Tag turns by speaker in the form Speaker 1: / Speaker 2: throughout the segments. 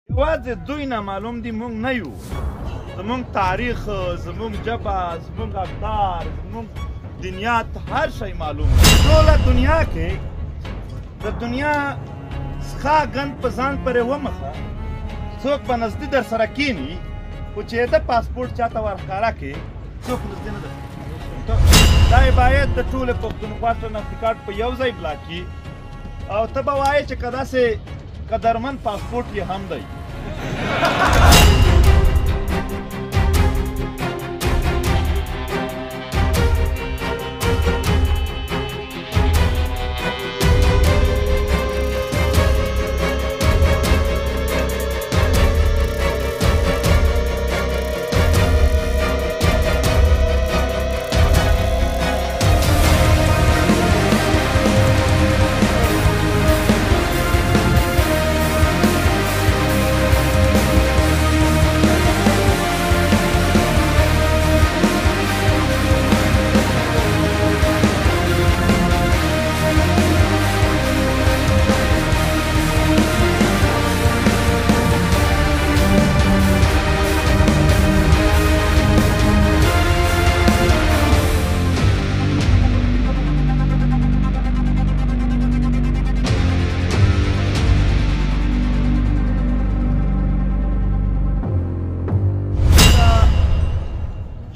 Speaker 1: یوازې دوی نه معلوم دي موږ نه یو زموږ تاریخ زموږ ژبه زموږ افکار زموږ دنیات هر شی معلوم دی ټوله دنیا کې د دنیا څخه ګند په ځان پورې ومخه څوک په نزدې در سره کیني خو چې د پاسپورټ چاته ورښکاره کړي څوک نزدې نه ده دا باید د ټولې پښتونخوا شناختي کارت په یو ځای بلاک کړي او ته به وایې چې که داسې قدرمن پاسپورټ یې هم دی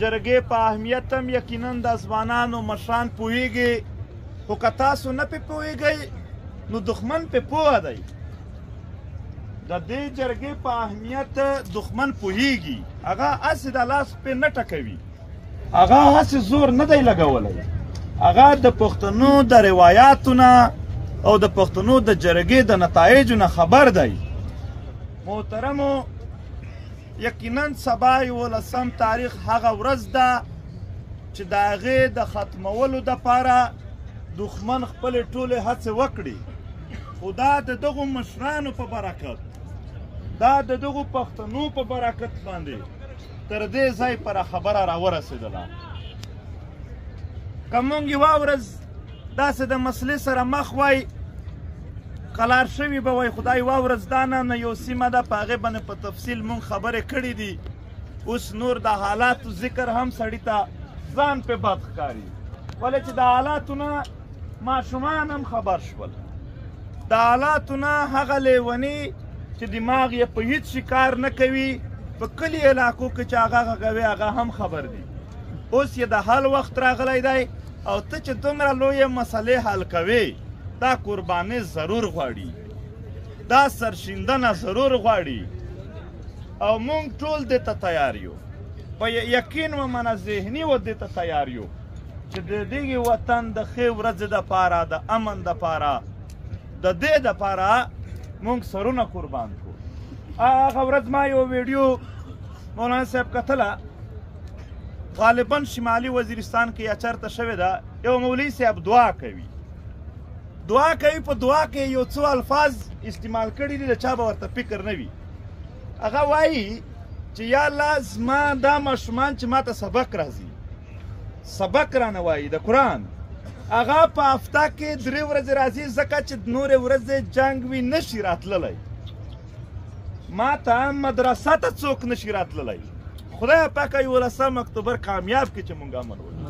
Speaker 1: جرګې په اهمیت هم یقینا د ځوانانو مشران پوهېږي خو که تاسو نه پې پوهېږئ نو دښمن پې پوهه دی د دې جرګې په اهمیت دښمن پوهېږي هغه هسې د لاس پې نه ټکوي هغه هسې زور نه دی لګولی هغه د پښتنو د روایاتو نه او د پښتنو د جرګې د نتایجو نه خبر دی محترمو یقینا سبا 11 تاریخ هغه ورځ ده چې د هغې د ختمولو دپاره دښمن خپلې ټولې هڅې وکړي خو دا د دغو مشرانو په برکت دا د دغو پښتنو په برکت باندې تر دې ځای پره خبره راورسېدله که موږ یوه ورځ داسې د مسلې سره مخ وای قلار شوي به وای خدای یوه ورځ دا نه یو سیمه ده په هغې باندې په تفصیل مونږ خبرې کړي دي اوس نور د حالاتو ذکر هم سړي ته ځان پې بد ښکاري ولې چې د حالاتو نه ماشومان هم خبر شول د حالاتو نه هغه لیوني چې دماغ یې په هیڅ شي کار نه کوي په کلي علاقو کې چې هغه غږوي هغه هم خبر دي اوس یې د حل وخت راغلی دی او ته چې دومره لویې مسلې حل کوې دا قرباني ضرور غواړي دا سرشیندنه ضرور غواړي او مونږ ټول دې ته تیار یو په یقین ومنه ذهني و دې ته تیار یو چې د دغې وطن د ښې ورځې دپاره د امن دپاره د دې دپاره مونږ سرونه قربان کړو هغه ورځ ما یو ویډیو مولانا صاحب کتله غالبا شمالي وزیرستان کې یا چېرته شوې ده یو مولوي صاحب دعا کوي په دعا کې یو څو الفاظ استعمال کړي دي د چا به ورته فکر نه وي هغه وایي چې یا الله زما دا ماشومان چې ما ته سبق راځي سبق رانه وایي د قرآن هغه په هفته کې 3 ورځې راځي ځکه چې نورې ورځې جنګ وي نشي راتللی ما ته مدرسه ته څوک نشي راتللی خدای پاکه 11 اکتوبر کامیاب کړي چې مونږ امن وکړو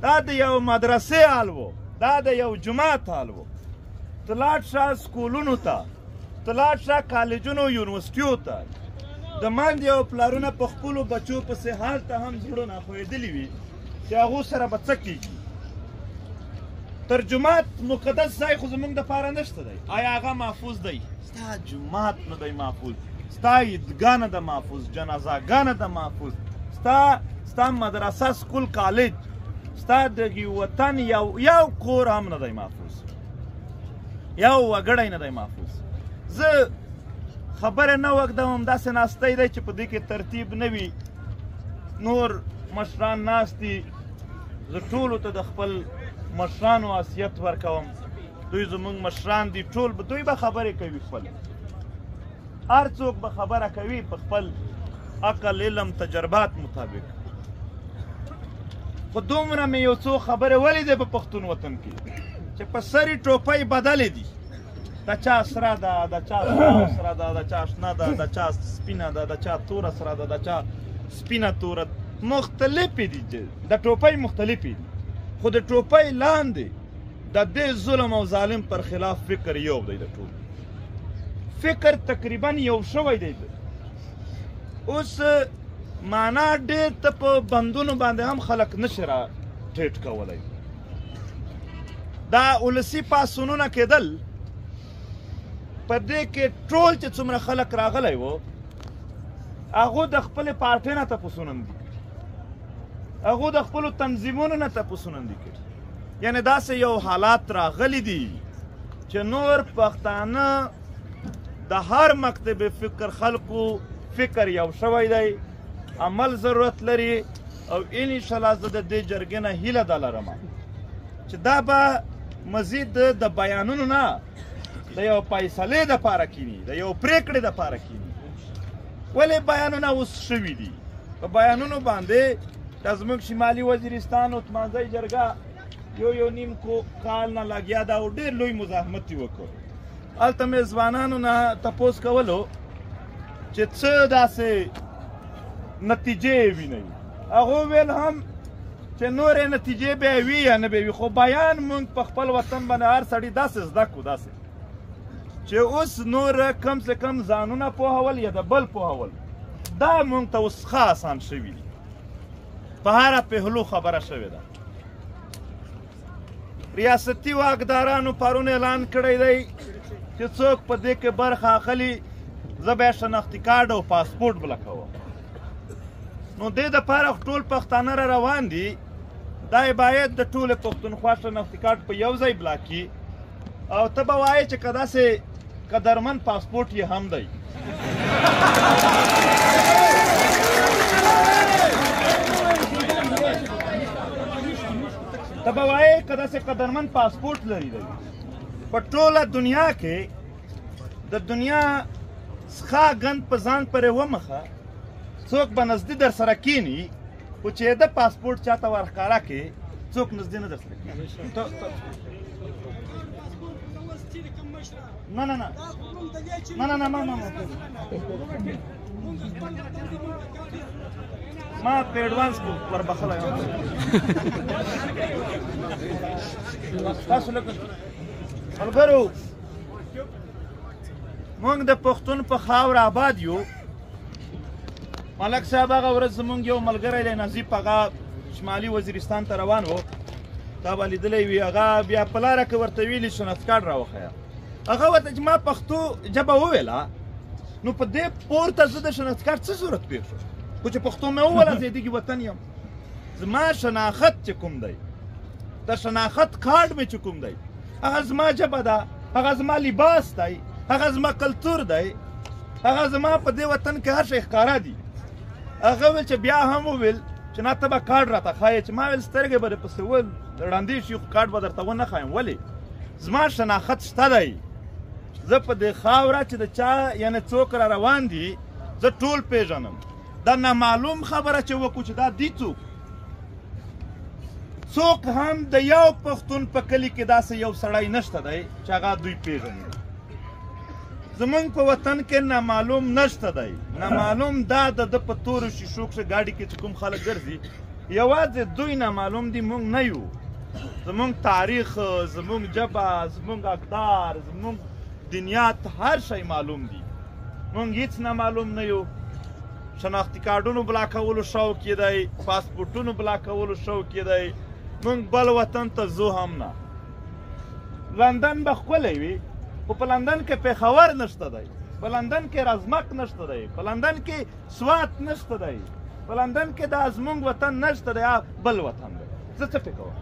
Speaker 1: دا د یو مدرسې حال و دا د یو جماعت حال و ته لاړ شه سکولونو ته ته لاړ شه کالجونو یونیورسټیو ته د میندې او پلارونه په خپلو بچو پسې حال ته هم زړونه ښویېدلي وي چې هغو سره به څه کېږي ترجمات مقدس ځای خو زموږ دپاره نشته دی آیا هغه محفوظ دی ستا جومات نه دی محفوظ ستا عیدګاه نه ده محفوظ جنازهګاه نه ده محفوظ ستا مدرسه سکول کالج ستا د وطن یو کور هم نه دی محفوظ یو وګړی نه دی محفوظ زه خبره نه وږدوم داسې ناستی دی چې په دې کې ترتیب نه وي نور مشران ناست دي زه ټولو ته د خپل مشرانو حیثیت ورکوم دوی زموږ مشران دي ټول دوی به خبرې کوي خپل هر څوک به خبره کوي په خپل عقل علم تجربات مطابق خو دومره مې یو څو خبرې ولیدې په پښتون وطن کې چې په سرې ټوپۍ بدلې دي د چا سره ده، د چا سره ده، د چا شنه ده، د چا سپینه ده، د چا توره سره ده، د چا سپینه توره، مختلفې دي، د ټوپۍ مختلفې دي، خو د ټوپۍ لاندې د دې ظلم او ظالم پر خلاف فکر یو دی. د ټول فکر تقریبا یو شوی دی. اوس معنا ډېر ته په بندونو باندې هم خلک نشي را ټیټ کولی. دا ولسي پاڅونونه کېدل په دې کې ټول چې څومره خلک راغلی و هغو د خپلې پارټۍ نه تپوسونه دي، هغو د خپلو تنظیمونو نه تپوسونه دي کړي. یعنې داسې یو حالات راغلی دي چې نور پښتانه د هر مکتب فکر خلکو فکر یو شوی دی، عمل ضرورت لري. او انشاءالله زه د دې جرګې نه هیله دا لرم چې دا به مزید د بیانونو نه د یو فیصلې دپاره کینی، د یو پرېکړې دپاره کینی. ولې بیانونه اوس شوي دي؟ په بیانونو باندې دا زموږ شمالي وزیرستان او تمانځی جرګه یو نیم کال نه لګیا ده او ډېر لوی مزاحمت یې وکړ. هلته مې ځوانانو نه تپوس کولو چې څه داسې نتیجې وینئ. هغو ویل هم چې نورې نتیجې به یې وي یا نه به وي، خو بیان موږ په خپل وطن باندې هر سړي داسې زده کړو، داسې چې اوس نور کم سے کم ځانونه پوهول یا د بل پوهول دا موږ ته اوس ښه اسان شوي دي. په هره پهلو خبره شوې ده. ریاستي واکدارانو پرون اعلان کړی دی چې څوک په دې کې برخه اخلي زه به یې شناختي کارډ او پاسپورټ بلکوم. نو دې دپاره ټول پښتانه را روان دي. دا یې باید د ټولې پښتونخوا شناختي کارډ په یو ځای بلاک کړي او ته به وایې چې که داسې قدرمن پاسپورټ یې هم دی. ته به وایې که داسې قدرمن پاسپورټ لري دی. په ټوله دنیا کې د دنیا څخه ګند په ځان پرې ومخه څوک به نږدې در سره کینی، خو چې د پاسپورټ چاته ورښکاره کړي څوک نږدې نه در سره کیني. نه نه نه نه نه نه ما په ایډوانس کې وربخلی یم. تاسو لکه ملګرو موږ د پښتون په خاوره آباد یو. ملک صاحب هغه ورځ زموږ یو ملګری دی نظیف، هغه شمالي وزیرستان ته روان و، تا به لیدلی وي. هغه بیا په لاره کې ورته ویلي شناخت کارډ راوښیه. هغه ورته چې ما پښتو ژبه وویله نو په دې پورته زه د شناخت کارډ څه ضرورت پېښ شو؟ خو چې پښتو مې وویله زه دغې وطن یم. زما شناخت چې کوم دی، د شناخت کارډ مې چې کوم دی، هغه زما ژبه ده، هغه زما لباس دی، هغه زما کلتور دی، هغه زما په دې وطن کې هر شی ښکاره دي. هغه ویل چې بیا هم وویل چې نه ته به کارډ راته ښایې، چې ما ویل سترګې به درپسې ړندې شي خو کارډ به درته ونه ښایم. ولې؟ زما شناخت شته دی. زه په دې خاوره چې د چا یعنې څوک را روان دي زه ټول پېژنم. دا نامعلوم خبره چې وکړو چې دا دي څوک هم د یو پښتون په کلي کې داسې یو سړی نشته دی چې هغه دوی پېژني. زمونږ په وطن کې نامعلوم نشته دی. نامعلوم دا د ده په تورو شیشو کښې ګاډي کې چې کوم خلک ګرځي یوازې دوی نامعلوم دي، موږ نه یو. زمونږ تاریخ، زمونږ ژبه، زمونږ اقدار، زمونږ دنیات هر شی معلوم دي. موږ هیڅ نامعلوم نه یو. شناختي کارډونو بلاکولو شوق یې دی، پاسپورټونو بلاکولو شوق یې دی. موږ بل وطن ته ځو هم نه. لندن به ښکلی وي خو په لندن کې پېښور نشته دی، په لندن کې رزمک نشته دی، په لندن کې سوات نشته دی، په لندن کې دا زموږ وطن نشته دی، بل وطن دی. زه څه پې کوم؟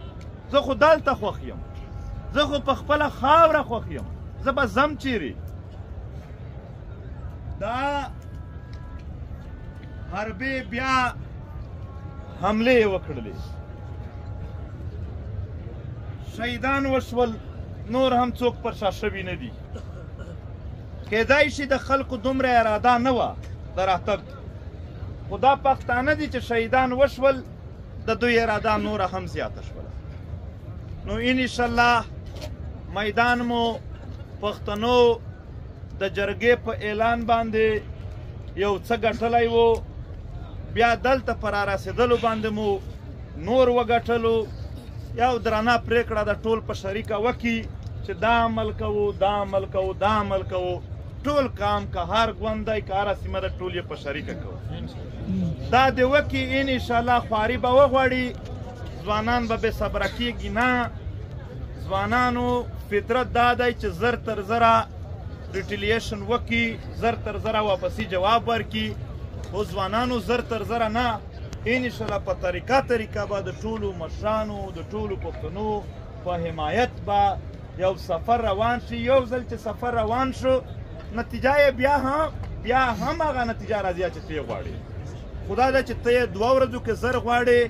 Speaker 1: زه خو دلته خوښ یم، زه خو په خپله خاوره خوښ یم. زه به ځم چیرې؟ دا حربې بیا حملې یې وکړلې، شهیدان وشول، نور هم څوک پر شا شوي نه دي. کیدای شي د خلکو دومره اراده نه وه د راتګ، خو دا پښتانه دي چې شهیدان وشول د دوی اراده نوره هم زیاته شوله. نو انشاءالله میدان مو پښتنو د جرګې په اعلان باندې یو څه ګټلی و، بیا دلته په رارسېدلو باندې مو نور وګټلو. یو درنه پرېکړه د ټول په شریکه وکړي چې دا عمل کوو، دا عمل کوو، دا عمل کوو. ټول کام که هر ګوند دی که هره سیمه ده ټول یې په شریکه کوو. دا دې وکړي انشاءالله خواري به وغواړي، ځوانان به بې صبره کېږي نه. ځوانانو فطرت دا دی چې زر تر زره ریټیلیشن وکړي، زر تر زره واپسي جواب ورکړي. خو ځوانانو زر تر زره نه، انشاءالله په طریقه به د ټولو مشرانو د ټولو پښتنو په حمایت به یو سفر روان شي. یو ځل چې سفر روان شو نتیجه یې بیا هم هغه نتیجه راځي چې ته یې غواړې. خدا ده چې ته یې 2 ورځو کې زر غواړې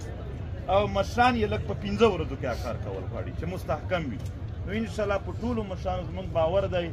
Speaker 1: او مشران یې لږ په 15 ورځو کې کار کول غواړي چې مستحکم وي. نو انشاءالله په ټولو مشرانو زموږ باور دی